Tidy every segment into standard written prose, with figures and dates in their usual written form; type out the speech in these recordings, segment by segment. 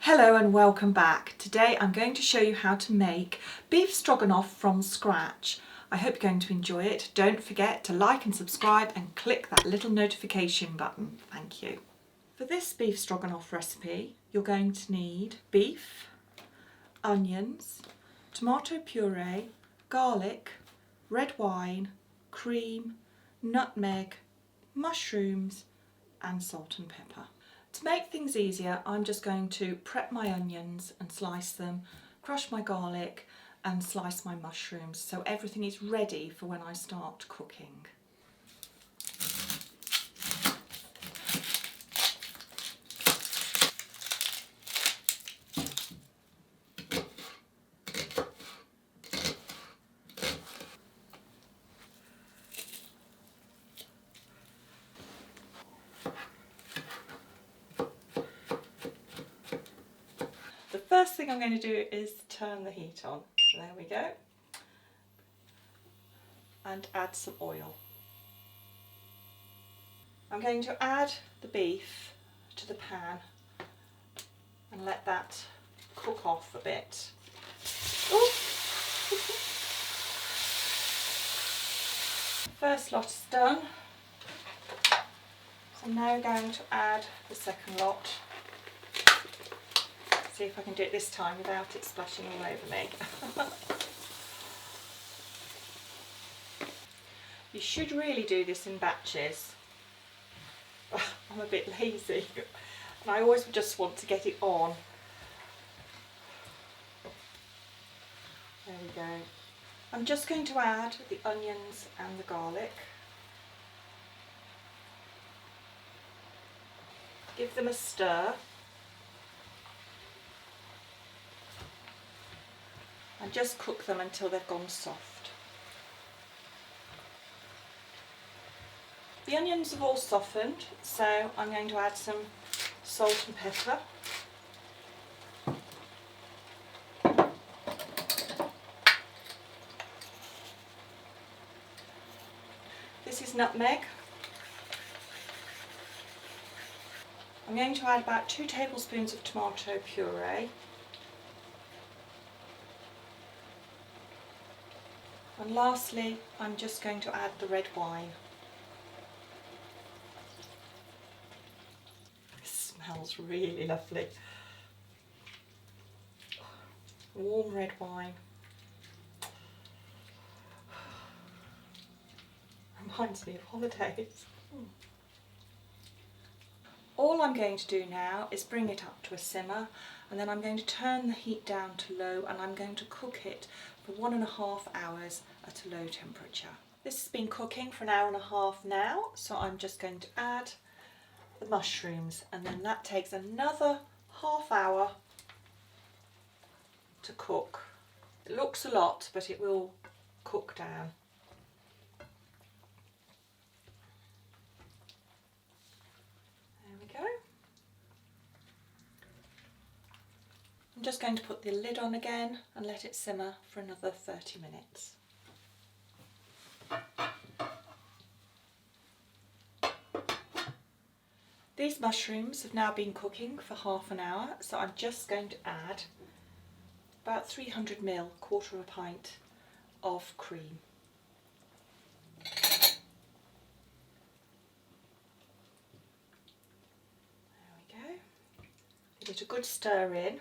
Hello and welcome back. Today I'm going to show you how to make beef stroganoff from scratch. I hope you're going to enjoy it. Don't forget to like and subscribe and click that little notification button. Thank you. For this beef stroganoff recipe, you're going to need beef, onions, tomato puree, garlic, red wine, cream, nutmeg, mushrooms and salt and pepper. To make things easier, I'm just going to prep my onions and slice them, crush my garlic and slice my mushrooms so everything is ready for when I start cooking. The first thing I'm going to do is turn the heat on. There we go. And add some oil. I'm going to add the beef to the pan and let that cook off a bit. First lot is done. So I'm now going to add the second lot. See if I can do it this time without it splashing all over me. You should really do this in batches. I'm a bit lazy and I always just want to get it on. There we go. I'm just going to add the onions and the garlic. Give them a stir. And just cook them until they've gone soft. The onions have all softened, so I'm going to add some salt and pepper. This is nutmeg. I'm going to add about 2 tablespoons of tomato puree. And lastly, I'm just going to add the red wine. It smells really lovely. Warm red wine. Reminds me of holidays. All I'm going to do now is bring it up to a simmer, and then I'm going to turn the heat down to low and I'm going to cook it for 1.5 hours at a low temperature. This has been cooking for 1.5 hours now, so I'm just going to add the mushrooms and then that takes another ½ hour to cook. It looks a lot, but it will cook down. I'm just going to put the lid on again and let it simmer for another 30 minutes. These mushrooms have now been cooking for ½ hour, so I'm just going to add about 300 ml, quarter of a pint of cream. There we go. Give it a good stir in.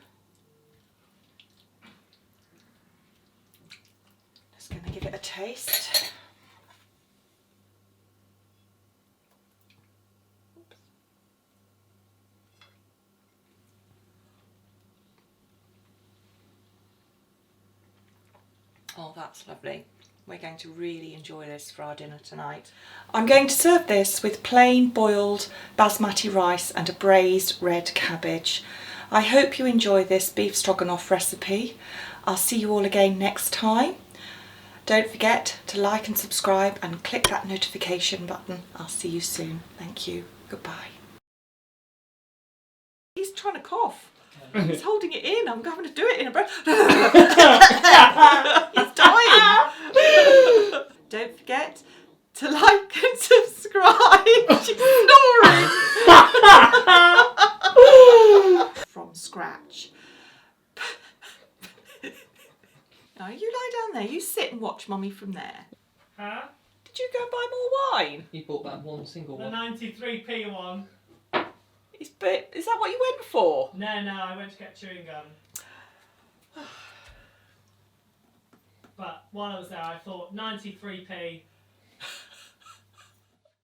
Going to give it a taste. Oops. Oh, that's lovely. We're going to really enjoy this for our dinner tonight. I'm going to serve this with plain boiled basmati rice and a braised red cabbage. I hope you enjoy this beef stroganoff recipe. I'll see you all again next time. Don't forget to like and subscribe and click that notification button. I'll see you soon. Thank you. Goodbye. He's trying to cough. He's holding it in. I'm going to do it in a breath. He's dying. Don't forget to like and subscribe. She's snoring. From scratch. No, you lie down there. You sit and watch Mummy from there. Huh? Did you go and buy more wine? You bought that one single The one. 93p one. Is that what you went for? No, I went to get chewing gum. But while I was there, I thought 93p